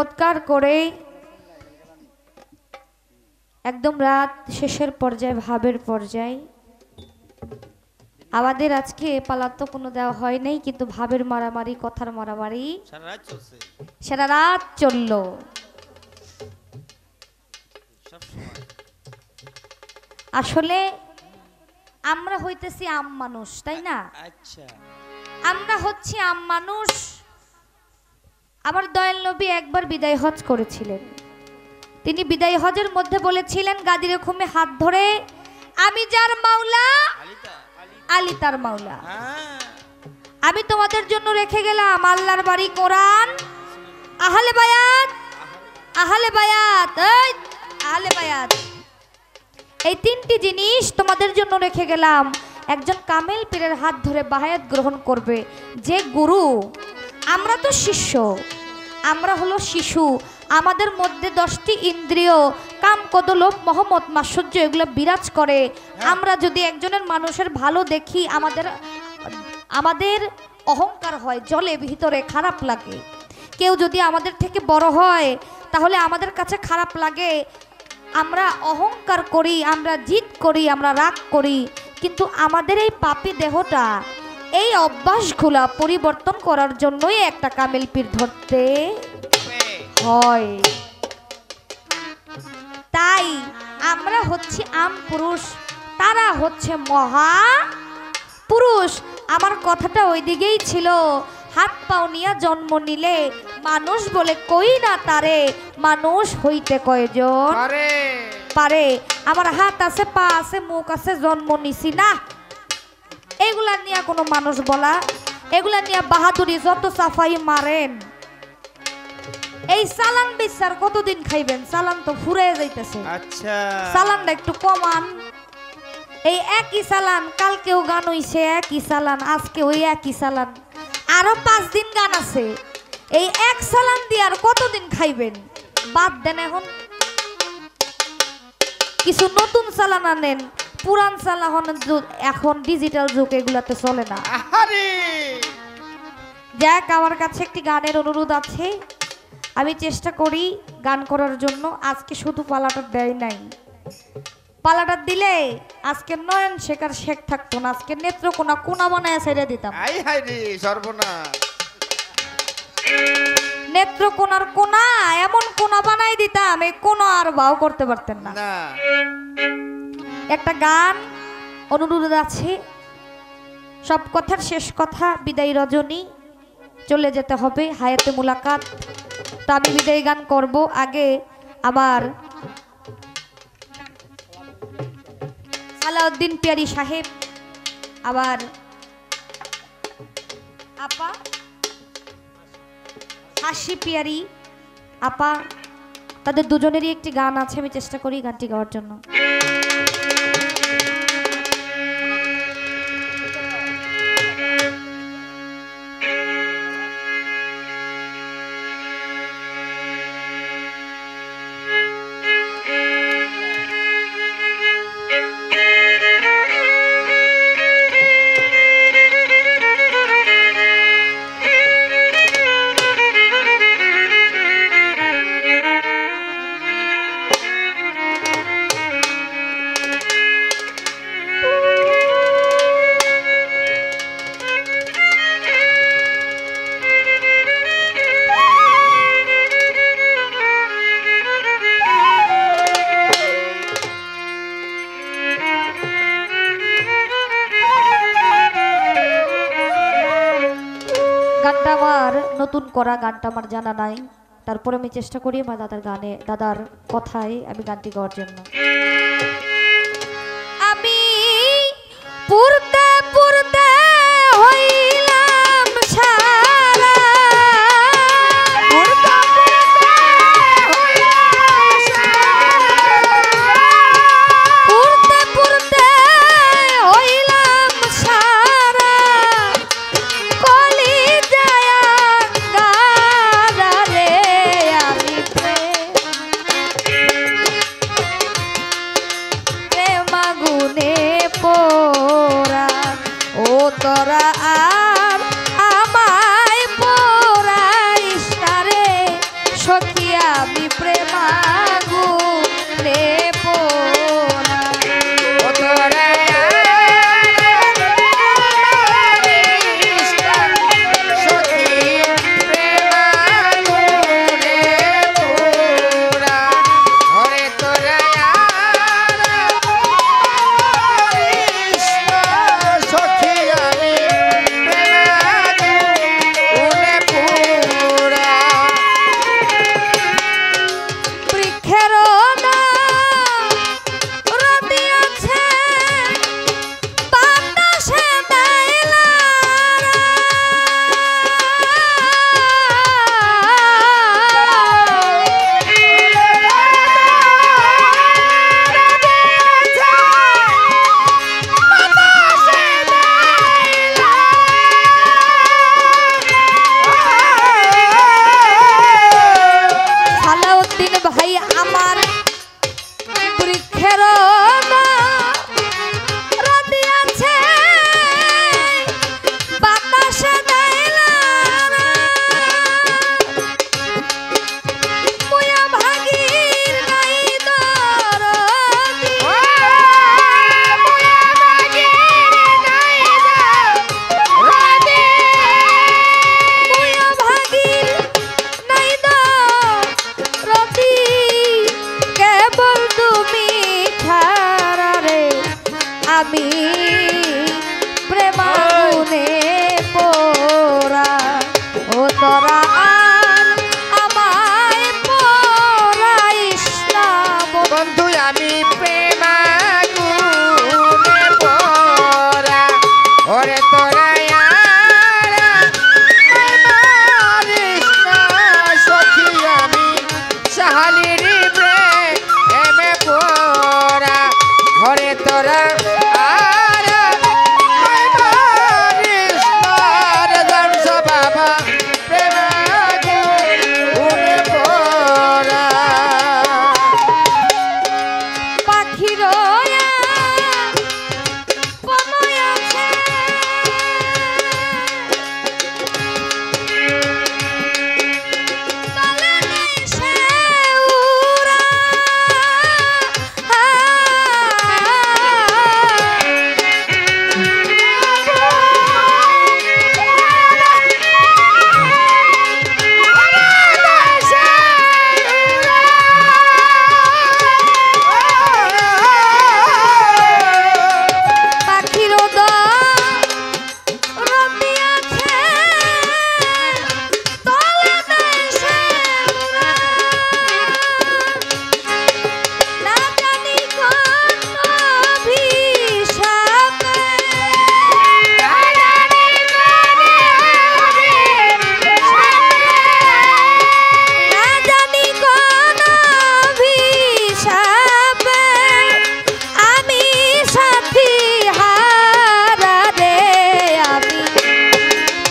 চমৎকার করে একদম রাত শেষের পর্যায়ে ভাবের পর্যায়ে আমাদের আজকে পালাত তো কোনো দেওয়া হয় নাই, কিন্তু ভাবের মারামারি কথার মারামারি সারা রাত চললো। আসলে আমরা হইতেছি আম মানুষ, তাই না? আচ্ছা, আমরা হচ্ছি আম মানুষ। আমার দয়াল নবী একবার বিদায় হজ করেছিলেন। তিনি বিদায় হজের মধ্যে বলেছিলেন, গাদিরে খুমে হাত ধরে, আমি যার মাওলা আলী তার মাওলা। আমি তোমাদের জন্য রেখে গেলাম আল্লাহর বাড়ি, কোরআন, আহলে বায়াত, আহলে বায়াত, এই আহলে বায়াত, এই তিনটি জিনিস তোমাদের জন্য রেখে গেলাম। একজন কামেল পীরের হাত ধরে বায়াত গ্রহণ করবে যে গুরু। আমরা তো শিষ্য, আমরা হলো শিশু। আমাদের মধ্যে 10টি ইন্দ্রিয়, কাম, ক্রোধ, লোভ, মোহ, মদ, মাৎসর্য এগুলো বিরাজ করে। আমরা যদি একজনের মানুষের ভালো দেখি, আমাদের অহংকার হয়, জলে ভিতরে খারাপ লাগে। কেউ যদি আমাদের থেকে বড় হয় তাহলে আমাদের কাছে খারাপ লাগে। আমরা অহংকার করি, আমরা জিদ করি, আমরা রাগ করি। কিন্তু আমাদের এই পাপী দেহটা, এই অভ্যাসগুলা পরিবর্তন করার জন্যই একটা কামেল পীর ধরতে হয়। তাই আমরা হচ্ছি আম পুরুষ, তারা হচ্ছে মহা পুরুষ। আমার কথাটা ওই দিকেই ছিল। হাত পাও নিয়া জন্ম নিলে মানুষ বলে কই না তারে, মানুষ হইতে কয়জন পারে। আমার হাত আছে, পা আছে, মুখ আছে, জন্ম নিছি না, এগুলা নিয়ে কোনো মানুষ বলা, এগুলা নিয়ে বাহাদুরি যত সাফাই মারেন। এই চালান বিচার কতদিন খাইবেন? চালান তো ফুরে যাইতেছে। আচ্ছা, চালানটা একটু কমান। এই একই চালান, কালকেও গান হইছে একই চালান, আজকে ওই একই চালান, আরো 5 দিন গান আছে। এই এক চালান দিয়ে আর কতদিন খাইবেন? বাদ দেন, এখন কিছু নতুন চালান আনেন। পুরান চালান এখন ডিজিটাল যুগ, এগুলাতে চলে না। যাক, আমার কাছে একটি গানের অনুরোধ আছে, আমি চেষ্টা করি গান করার জন্য। আজকে শুধু পালাটা দেয় নাই, পালাটা দিলে আজকে নয়ন শেখার শেখ থাকতো না, আজকে নেত্রকোনা কোনা বানায় ছেড়ে দিতাম। নেত্রকোনার কোনা এমন কোনা বানাই দিতাম, এই কোনা আর ভাও করতে পারতেন না। একটা গান অনুরোধ আছে, সব কথার শেষ কথা, বিদায় রজনী, চলে যেতে হবে, হায়াতে মুলাকাত। তো আমি বিদায় গান করব। আগে আমার আলাউদ্দিন পিয়ারি সাহেব, আবার আপা হাসি পিয়ারি আপা, তাদের দুজনেরই একটি গান আছে, আমি চেষ্টা করি গানটি গাওয়ার জন্য। গানটা আমার নতুন করা, গানটা আমার জানা নাই, তারপর আমি চেষ্টা করি আমার দাদার কথায় আমি গানটি গাওয়ার জন্য। আমি পুরতে পুরতে হইলাম সারা, পুরতে পুরতে হইলাম সারা, কলি যায় গারে আমি তোরা আর আমায় পরাইস না বন্ধু আমি প্রেমাগুনে পড়া ওরে তোরা আর মারিস না সখী আমি সাহালির প্রেমে পড়া ওরে তোরা আর মারিস না রে জানছ বাবা প্রেমাগুনে পড়া পাখিরয়া কোনয় আছে তলে নেই সে উড়া পাখির রতি আছে তলে নেই সে উড়া না জানি কোন অভিশাপে না জানি কোন অভিশাপে আমি সাথী হারা রে আমি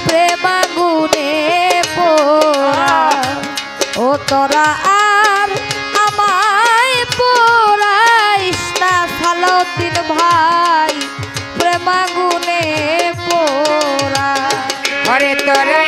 প্রেমাগুনে পোড়া ও তোরা আর আমায় পোড়াইস না সালাউদ্দিন ভাই প্রেমাগুনে পোড়া ওরে তোরা